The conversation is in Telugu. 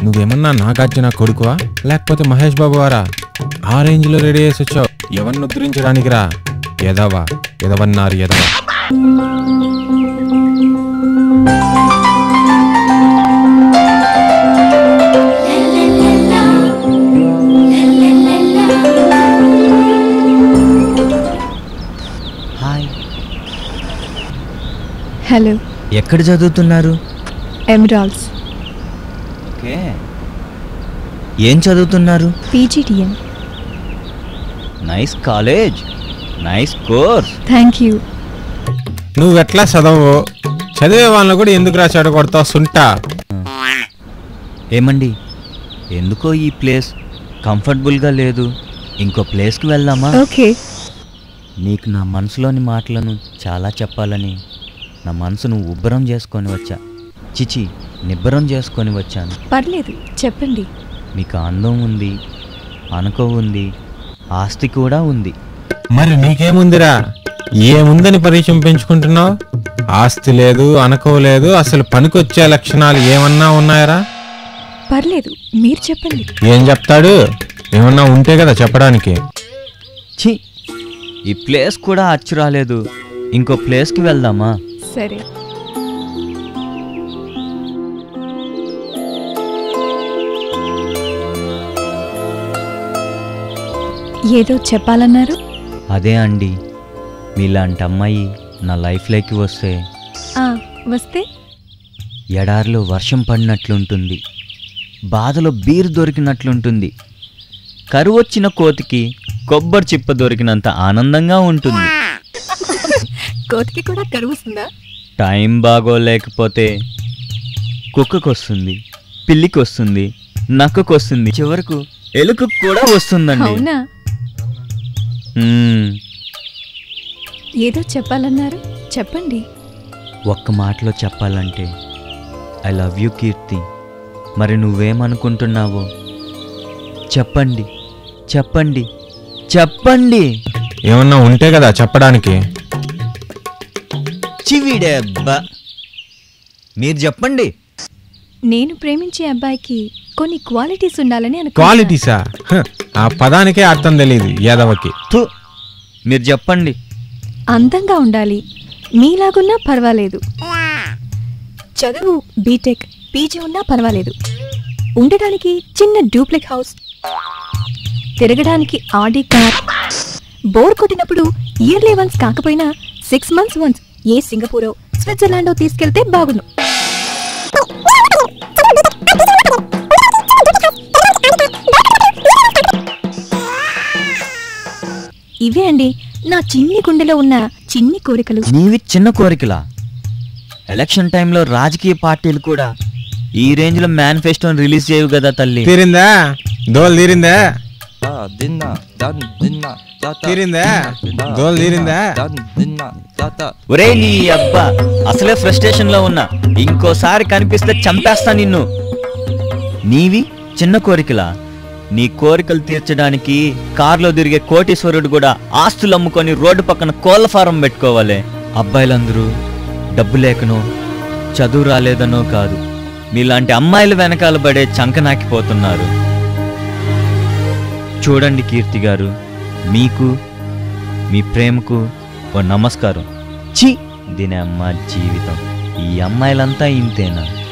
నువ్వేమన్నా నాగార్జున కొడుకువా లేకపోతే మహేష్ బాబు వారా? ఆ రేంజ్ లో రెడీ చేసి వచ్చావు. ఎవరిని ఉద్ధరించడానికి రా? ఎదవన్నారు ఎదవ. హాయ్. హలో. ఎక్కడ చదువుతున్నారు? ఎమరాల్డ్స్. ఓకే. ఏం చదువుతున్నారు? PGTM. Nice college, nice course. Thank you. నువ్వెట్లా చదవు? చదివే వాళ్ళని కూడా ఎందుకు రాశాడు కొడతావు సుంటా? ఏమండి, ఎందుకో ఈ ప్లేస్ కంఫర్టబుల్గా లేదు. ఇంకో ప్లేస్కి వెళ్దామా? ఓకే. నీకు నా మనసులోని మాటలను చాలా చెప్పాలని నా మనసును ఉబ్బరం చేసుకొని వచ్చా. చిచి, నిబ్బరం చేసుకొని వచ్చాను. పర్లేదు, చెప్పండి. మీకు అందం ఉంది, అనుకో ఉంది, ఆస్తి కూడా ఉంది. మరి నీకేముందిరా? ఏముందని పరిచయం పెంచుకుంటున్నావు? ఆస్తి లేదు, అనుకోలేదు, అసలు పనికొచ్చే లక్షణాలు ఏమన్నా ఉన్నాయరా? పర్లేదు, మీరు చెప్పండి. ఏం చెప్తాడు? ఏమన్నా ఉంటే కదా చెప్పడానికి. ఛీ, ఈ ప్లేస్ కూడా అచ్చు రాలేదు. ఇంకో ప్లేస్కి వెళ్దామా? సరే. ఏదో చెప్పాలన్నారు? అదే అండి, మీలాంటి అమ్మాయి నా లైఫ్లోకి వస్తే వస్తే ఎడారిలో వర్షం పడినట్లుంటుంది, బాధలో బీరు దొరికినట్లుంటుంది, కరువు వచ్చిన కోతికి కొబ్బరి చిప్ప దొరికినంత ఆనందంగా ఉంటుంది. కోతికి కూడా కరువు వస్తుందా? టైం బాగోలేకపోతే కుక్కకొస్తుంది, పిల్లికొస్తుంది, నక్కకొస్తుంది, చివరకు ఎలుకు కూడా వస్తుందండి. అవునా? ఏదో చెప్పాలన్నారు, చెప్పండి. ఒక్క మాటలో చెప్పాలంటే ఐ లవ్ యూ కీర్తి. మరి నువ్వేమనుకుంటున్నావో చెప్పండి, చెప్పండి, చెప్పండి. ఏమన్నా ఉంటే కదా చెప్పడానికి. చివిడే అబ్బా, మీరు చెప్పండి. నేను ప్రేమించే అబ్బాయికి కొన్ని క్వాలిటీస్ ఉండాలని అనుకుంటున్నా. క్వాలిటీసా? ఆ పదానికే అర్థం తెలియదు యాదవకి. మీరు చెప్పండి. అందంగా ఉండాలి, మీలాగున్నా పర్వాలేదు. చదువు బీటెక్ పీజీ ఉన్నా పర్వాలేదు. ఉండడానికి చిన్న డూప్లెక్స్ హౌస్, తిరగడానికి ఆడి కార్, బోర్ కొట్టినప్పుడు ఇయర్లీ వన్స్ కాకపోయినా 6 months వన్స్ ఏ సింగపూరో స్విట్జర్లాండో తీసుకెళ్తే బాగును. ఇవే అండి నా చిన్ని గుండెలో ఉన్న చిన్ని కోరికలు. నీవి చిన్న కోరికలా? ఎలక్షన్ టైంలో రాజకీయ పార్టీలు కూడా ఈ రేంజ్ లో మేనిఫెస్టోని రిలీజ్ చేయవు కదా తల్లి. తీరిందా? దోల్ తీరిందా? తీరిందా? దోల్ తీరిందా? ఒరే నీ అబ్బా, అసలే ఫ్రస్ట్రేషన్ లో ఉన్నా, ఇంకోసారి కనిపిస్తే చంపేస్తా నిన్ను. నీవి చిన్న కోరికలా? నీ కోరికలు తీర్చడానికి కారులో తిరిగే కోటీశ్వరుడు కూడా ఆస్తులు అమ్ముకొని రోడ్డు పక్కన కోళ్ల ఫారం పెట్టుకోవాలి. అబ్బాయిలందరూ డబ్బు లేకనో చదువు రాలేదనో కాదు, మీలాంటి అమ్మాయిలు వెనకాల పడే చంకనాకిపోతున్నారు. చూడండి కీర్తి గారు, మీకు మీ ప్రేమకు ఓ నమస్కారం. ఛీ దీని అమ్మ జీవితం. ఈ అమ్మాయిలంతా ఇంతేనా?